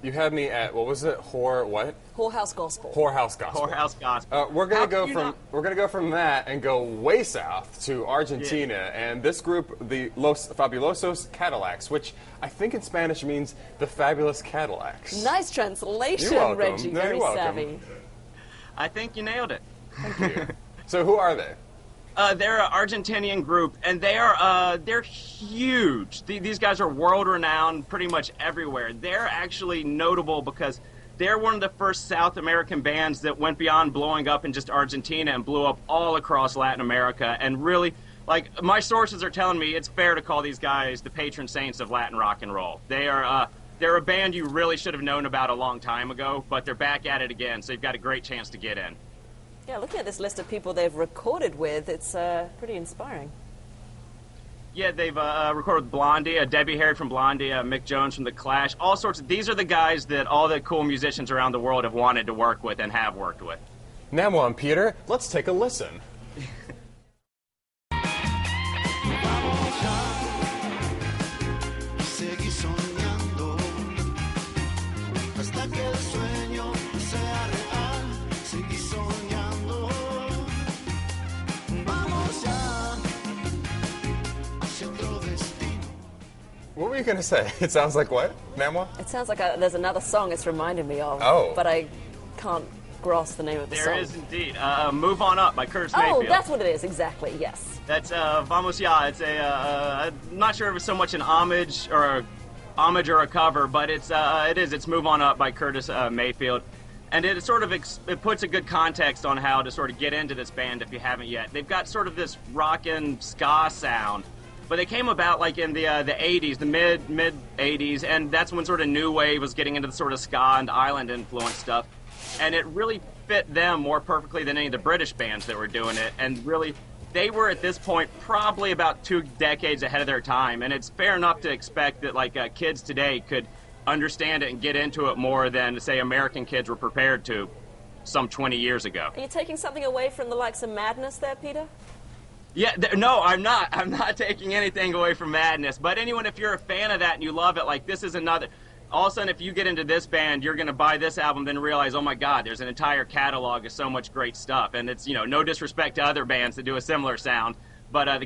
You had me at, what was it? What? Whorehouse Gospel. Whorehouse Gospel. Whorehouse Gospel. We're gonna go from that and go way south to Argentina, and this group, the Los Fabulosos Cadillacs, which I think in Spanish means the fabulous Cadillacs. Nice translation, You're welcome. Reggie. No, Very you're welcome. savvy. I think you nailed it. Thank you. So who are they? They're an Argentinian group, and they're huge. These guys are world-renowned pretty much everywhere. They're actually notable because they're one of the first South American bands that went beyond blowing up in just Argentina and blew up all across Latin America. And really, like, my sources are telling me it's fair to call these guys the patron saints of Latin rock and roll. They're a band you really should have known about a long time ago, but they're back at it again, so you've got a great chance to get in. Yeah, looking at this list of people they've recorded with, it's pretty inspiring. Yeah, they've recorded with Blondie, Debbie Harry from Blondie, Mick Jones from The Clash, all sorts of... These are the guys that all the cool musicians around the world have wanted to work with and have worked with. Now on, Peter, let's take a listen. What were you going to say? It sounds like what, Namwa? It sounds like there's another song it's reminded me of. Oh. But I can't grasp the name of the song. There is indeed. Move On Up by Curtis Mayfield. Oh, that's what it is, exactly, yes. That's Vamos Ya. It's I'm not sure if it's so much an homage or a cover, but it is. It's Move On Up by Curtis Mayfield. And it sort of it puts a good context on how to sort of get into this band if you haven't yet. They've got sort of this rockin' ska sound. But they came about like in the 80s, the mid 80s, and that's when sort of new wave was getting into the sort of ska and island influence stuff. And it really fit them more perfectly than any of the British bands that were doing it. And really, they were at this point probably about 2 decades ahead of their time. And it's fair enough to expect that like kids today could understand it and get into it more than, say, American kids were prepared to some 20 years ago. Are you taking something away from the likes of Madness there, Peter? Yeah, no, I'm not. I'm not taking anything away from Madness. But anyone, if you're a fan of that and you love it, like this is another... All of a sudden, if you get into this band, you're going to buy this album, then realize, oh my God, there's an entire catalog of so much great stuff. And it's, you know, no disrespect to other bands that do a similar sound, but the